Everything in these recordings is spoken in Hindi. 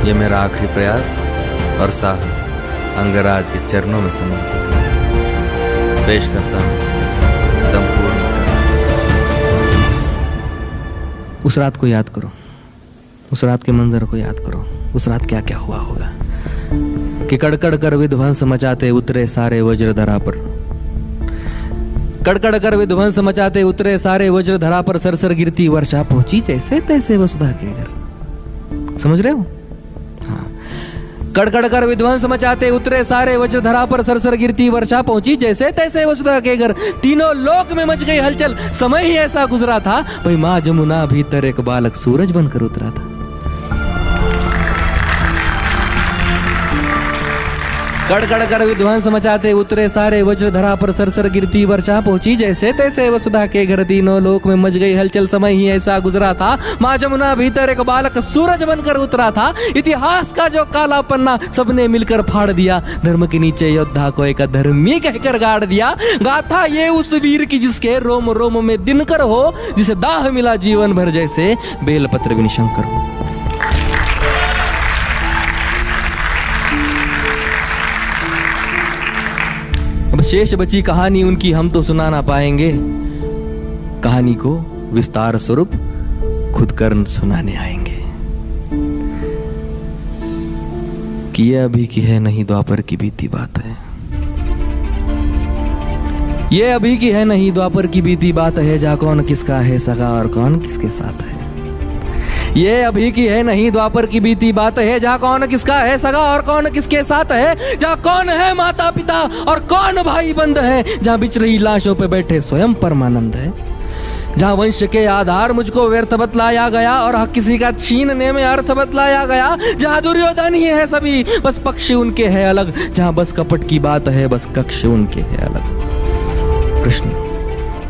ये मेरा आखिरी प्रयास और साहस अंगराज के चरणों में समर्पित है। पेश करता हूँ संपूर्ण कर्म। उस रात को याद करो, उस रात के मंजर को याद करो। उस रात क्या क्या हुआ होगा कि कड़कड़ कर विध्वंस मचाते उतरे सारे वज्रधरा पर। कड़कड़ कर विध्वंस मचाते उतरे सारे वज्रधरा पर, सरसर गिरती वर्षा पहुंची जैसे तैसे वसुधा के घर। समझ रहे हो? हाँ। कड़कड़ कर विध्वंस मचाते उतरे सारे वज्रधरा पर, सरसर गिरती वर्षा पहुंची जैसे तैसे वसुधा के घर। तीनों लोक में मच गई हलचल, समय ही ऐसा गुजरा था। भाई माँ जमुना भीतर एक बालक सूरज बनकर उतरा था। कड़कड़ कर विध्वंस मचाते उतरे सारे वज्रधरा पर, सरसर गिरती वर्षा पहुंची जैसे तैसे वसुधा के घर। तीनों लोक में मच गई हलचल, समय ही ऐसा गुजरा था। माँ जमुना भीतर एक बालक सूरज बनकर उतरा था। इतिहास का जो काला पन्ना सबने मिलकर फाड़ दिया, धर्म के नीचे योद्धा को एक अधर्मी कहकर गाड़ दिया। गाथा ये उस वीर की जिसके रोम रोम में दिनकर हो, जिसे दाह मिला जीवन भर जैसे बेलपत्र बिन शंकर हो। अब शेष बची कहानी उनकी हम तो सुना ना पाएंगे। कहानी को विस्तार स्वरूप खुद कर्ण सुनाने आएंगे कि ये अभी की है नहीं द्वापर की बीती बात है। ये अभी की है नहीं द्वापर की बीती बात है, जा कौन किसका है सगा और कौन किसके साथ है। ये अभी की है नहीं द्वापर की बीती बात है, जहाँ कौन किसका है सगा और कौन किसके साथ है। जहाँ कौन है माता पिता और कौन भाई बंद है, जहाँ बिछ रही लाशों पे बैठे स्वयं परमानंद है। जहाँ वंश के आधार मुझको व्यर्थ बतलाया गया और हक किसी का छीनने में अर्थ बतलाया गया। जहाँ दुर्योधन ही है सभी, बस पक्ष उनके है अलग। जहाँ बस कपट की बात है, बस कक्ष उनके है अलग।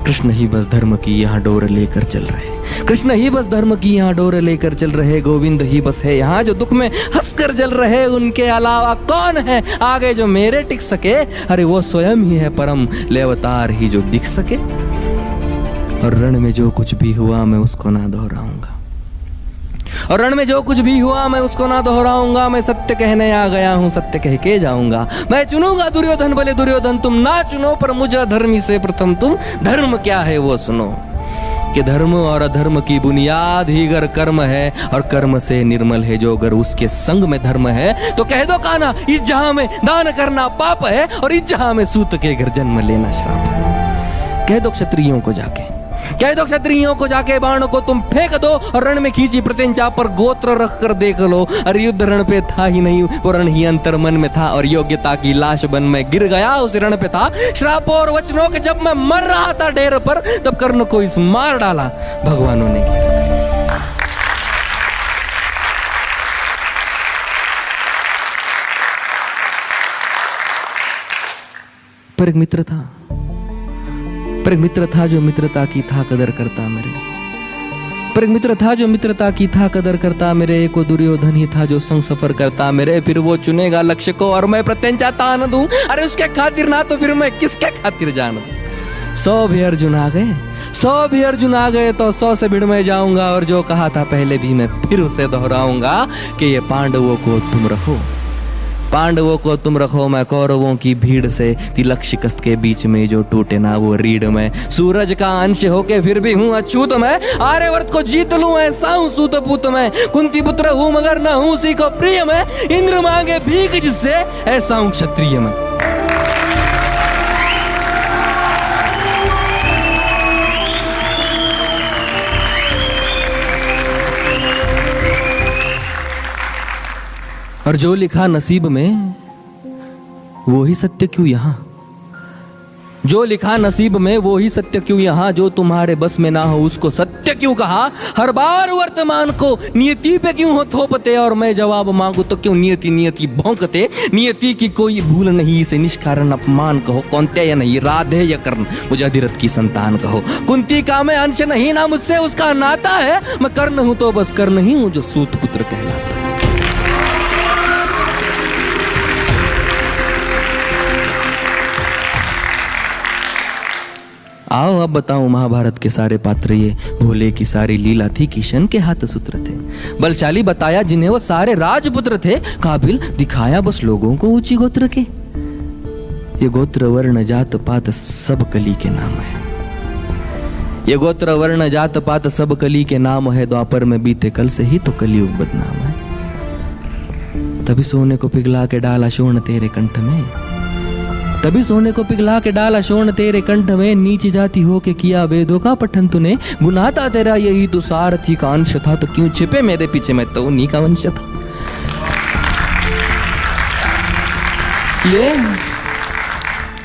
कृष्ण ही बस धर्म की यहाँ डोर लेकर चल रहे। कृष्ण ही बस धर्म की यहाँ डोर लेकर चल रहे। गोविंद ही बस है यहाँ जो दुख में हंसकर जल रहे। उनके अलावा कौन है आगे जो मेरे टिक सके। अरे वो स्वयं ही है परम, ले अवतार ही जो दिख सके। और रण में जो कुछ भी हुआ मैं उसको ना दोहराऊंगा, और रण में जो कुछ भी हुआ मैं उसको ना दोहराऊंगा। मैं सत्य कहने आ गया हूँ, सत्य कह के जाऊंगा। मैं चुनूंगा दुर्योधन भले दुर्योधन तुम ना चुनो, पर मुझे अधर्मी से प्रथम तुम धर्म क्या है वो सुनो। कि धर्म और अधर्म की बुनियाद ही अगर कर्म है, और कर्म से निर्मल है जो अगर उसके संग में धर्म है। तो कह दो कान्हा इस जहां में दान करना पाप है, और इस जहां में सूत के घर जन्म लेना श्राप है। कह दो क्षत्रियों को जाके, कह दो क्षत्रियों को जाके बाण को तुम फेंक दो, और रण में खींची प्रत्यंचा पर गोत्र रख कर देख लो। अरे युद्ध रण पे था ही नहीं, वो रण ही अंतर मन में था, और योग्यता की लाश बन में गिर गया उस रण पे था। श्राप और वचनों के जब मैं मर रहा था ढेर पर, तब कर्ण को इस मार डाला भगवानों ने। पर एक मित्र था, पर एक मित्र था जो मित्रता की था कदर करता मेरे। पर एक मित्र था जो मित्रता की था कदर करता मेरे। एक वो दुर्योधन ही था जो संग सफर करता मेरे। फिर वो चुनेगा लक्ष्य को और मैं प्रत्यंचा तान दूं। अरे उसके खातिर ना तो फिर मैं किसके खातिर जान दूं। 100 भी अर्जुन आ गए, 100 भी अर्जुन आ गए तो 100 से भिड़ में जाऊंगा। और जो कहा था पहले भी मैं फिर उसे दोहराऊंगा कि ये पांडवों को तुम रखो, पांडवों को तुम रखो, मैं कौरवों की भीड़ से तिलक शिकस्त के बीच में जो टूटे ना वो रीढ़ में। सूरज का अंश होके फिर भी हूँ अछूत मैं, आर्यवर्त को जीत लूं ऐसा हूँ सूत पुत मैं। कुंती पुत्र हूँ मगर न हूँ उसी को प्रिय मैं, इंद्र मांगे भीख जिससे ऐसा हूँ क्षत्रिय मैं। और जो लिखा नसीब में वो ही सत्य क्यों यहाँ, जो लिखा नसीब में वो ही सत्य क्यों यहाँ। जो तुम्हारे बस में ना हो उसको सत्य क्यों कहा। हर बार वर्तमान को नियति पे क्यों हो थोपते, और मैं जवाब मांगू तो क्यों नियति नियति भौंकते। नियति की कोई भूल नहीं, इसे निष्कारण अपमान कहो। कौन्ते या नहीं, राधे या कर्ण, मुझे अधिरथ की संतान कहो। कुंती का मैं अंश नहीं, ना मुझसे उसका नाता है। मैं कर्ण हूं तो बस कर्ण ही हूं जो सूत पुत्र कहलाता है। आओ अब बताऊं महाभारत के सारे पात्र ये। भोले की सारी लीला थी, किशन के हाथ सूत्र थे। बलशाली बताया जिन्हें वो सारे राजपुत्र थे, काबिल दिखाया बस लोगों को ऊंची गोत्र के। ये गोत्र वर्ण जात पात सब कली के नाम है, ये गोत्र वर्ण जात पात सब कली के नाम है। द्वापर में बीते कल से ही तो कलयुग बदनाम है। तभी सोने को पिघला के डाला शोण तेरे कंठ में, तभी सोने को पिघला के डाला शोण तेरे कंठ में। नीची जाति हो के किया वेदों का पठन तूने, गुनाह था तेरा यही तो सारथी का अंश था। तो क्यों छिपे मेरे पीछे, मैं तो उन्हीं का वंश था।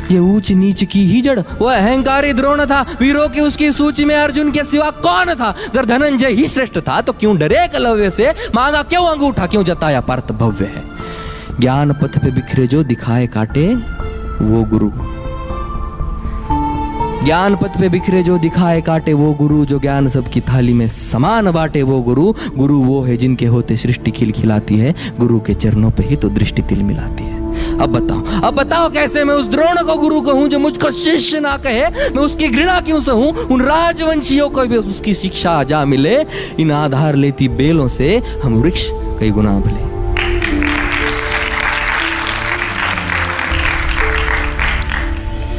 ये ऊंच नीच की ही जड़ वो अहंकारी द्रोण था, वीरों की उसकी सूची में अर्जुन के सिवा कौन था। अगर धनंजय ही श्रेष्ठ था तो क्यों डरे एकलव्य से, मांगा क्यों अंगूठा, क्यों जताया पार्थ भव्य है। ज्ञान पथ पे बिखरे जो दिखाए काटे वो गुरु, ज्ञान पथ पे बिखरे जो दिखाए काटे वो गुरु। जो ज्ञान सबकी थाली में समान बांटे वो गुरु। गुरु वो है जिनके होते सृष्टि खिलखिलाती है, गुरु के चरणों पे ही तो दृष्टि तिल मिलाती है। अब बताओ कैसे मैं उस द्रोण को गुरु कहूं जो मुझको शिष्य ना कहे। मैं उसकी घृणा क्यों सहूं, उन राजवंशियों को भी उसकी शिक्षा जा मिले। इन आधार लेती बेलों से हम वृक्ष कई गुना भले।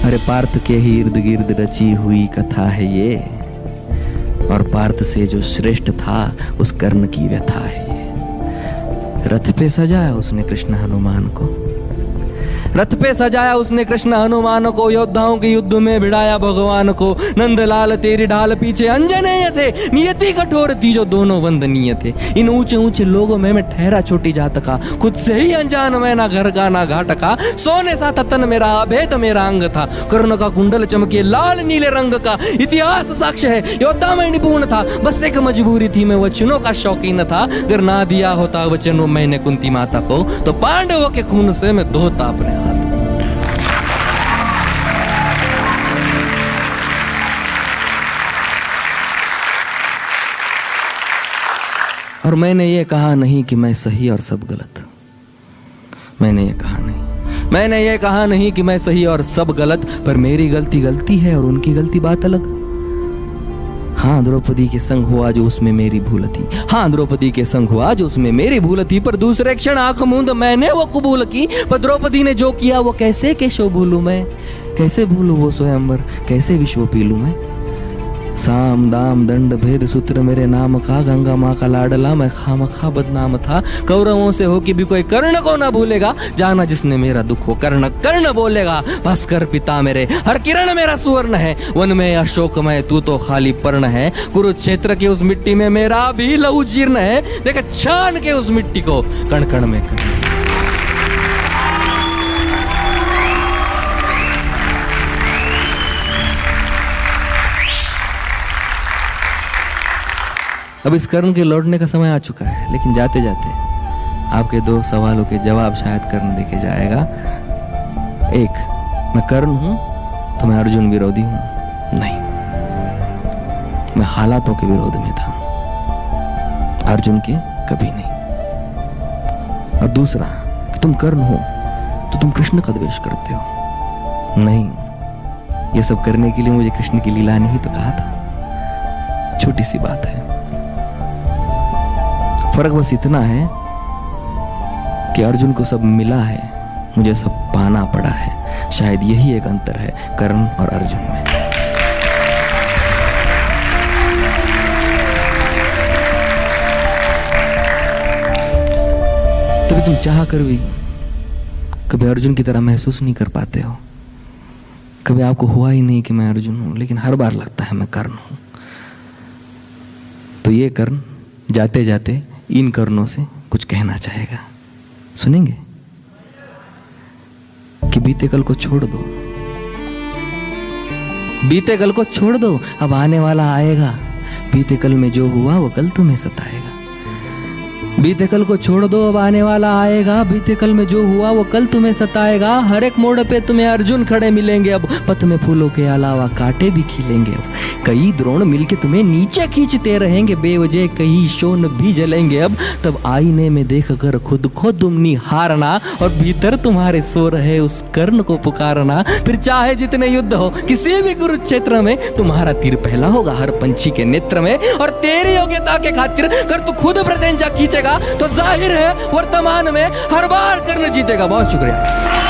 अरे पार्थ के ही इर्द गिर्द रची हुई कथा है ये, और पार्थ से जो श्रेष्ठ था उस कर्ण की व्यथा है ये। रथ पे सजाया उसने कृष्ण हनुमान को, रथ पे सजाया उसने कृष्ण हनुमान को। योद्धाओं के युद्ध में भिड़ाया भगवान को। नंदलाल तेरी ढाल पीछे अंजनेय थे, नियति कठोर थी जो दोनों वंदनीय थे। इन ऊंचे ऊंचे लोगों में मैं ठहरा छोटी जात का, खुद से ही अनजान मैं ना घर का ना घाट का। सोने सा तन मेरा अभेद मेरा अंग था, कर्ण का कुंडल चमके लाल नीले रंग का। इतिहास साक्ष्य है योद्धा में निपुण था, बस एक मजबूरी थी मैं वचनों का शौकीन था। अगर ना दिया होता वचनों मैंने कुंती माता को, तो पांडवों के खून से मैं धोता अपने हाथ। और मैंने ये कहा नहीं कि मैं सही और सब गलत, मैंने ये कहा नहीं कि मैं सही और सब गलत, पर मेरी गलती गलती है और उनकी गलती बात अलग। हाँ द्रौपदी के संग हुआ जो उसमें मेरी भूल थी, हाँ द्रौपदी के संग हुआ जो उसमें मेरी भूल थी। पर दूसरे क्षण आंख मूंद मैंने वो कबूल की, पर द्रौपदी ने जो किया वो कैसे कैसो भूलूं मैं, कैसे भूलूं वो स्वयंवर, कैसे विश्व पी लूं मैं। साम दाम दंड भेद सूत्र मेरे नाम का, गंगा माँ का लाडला मैं खामखा बदनाम था। कौरवों से हो कि भी कोई कर्ण को ना भूलेगा, जाना जिसने मेरा दुख हो कर्ण कर्ण बोलेगा। भास्कर पिता मेरे हर किरण मेरा सुवर्ण है, वन में अशोकमय तू तो खाली पर्ण है। कुरुक्षेत्र की उस मिट्टी में मेरा भी लहू जीर्ण है, देख छान के उस मिट्टी को कण कण में कर। अब इस कर्ण के लौटने का समय आ चुका है, लेकिन जाते जाते आपके दो सवालों के जवाब शायद कर्ण देके जाएगा। एक, मैं कर्ण हूं तो मैं अर्जुन विरोधी हूं? नहीं, मैं हालातों के विरोध में था, अर्जुन के कभी नहीं। और दूसरा कि तुम कर्ण हो तो तुम कृष्ण का द्वेष करते हो? नहीं, ये सब करने के लिए मुझे कृष्ण की लीला ने ही तो कहा था। छोटी सी बात है, फर्क बस इतना है कि अर्जुन को सब मिला है, मुझे सब पाना पड़ा है। शायद यही एक अंतर है कर्ण और अर्जुन में। तभी तुम चाह कर भी कभी अर्जुन की तरह महसूस नहीं कर पाते हो। कभी आपको हुआ ही नहीं कि मैं अर्जुन हूं, लेकिन हर बार लगता है मैं कर्ण हूं। तो ये कर्ण जाते जाते इन कर्णों से कुछ कहना चाहेगा, सुनेंगे? कि बीते कल को छोड़ दो, बीते कल को छोड़ दो, अब आने वाला आएगा। बीते कल में जो हुआ वो कल तुम्हें सताएगा। बीते कल को छोड़ दो, अब आने वाला आएगा। बीते कल में जो हुआ वो कल तुम्हें सताएगा। हर एक मोड़ पे तुम्हें अर्जुन खड़े मिलेंगे अब, पथ में फूलों के अलावा कांटे भी खिलेंगे अब। कई द्रोण मिलके तुम्हें नीचे खींचते रहेंगे, बेवजह कई शोन भी जलेंगे अब। तब आईने में देख कर खुद को तुम निहारना, और भीतर तुम्हारे सो रहे उस कर्ण को पुकारना। फिर चाहे जितने युद्ध हो किसी भी कुरुक्षेत्र में, तुम्हारा तीर पहला होगा हर पंछी के नेत्र में। और तेरी योग्यता के खातिर कर तू खुद प्रत्यंचा खींचेगा तो जाहिर है वर्तमान में हर बार कर्ण जीतेगा। बहुत शुक्रिया।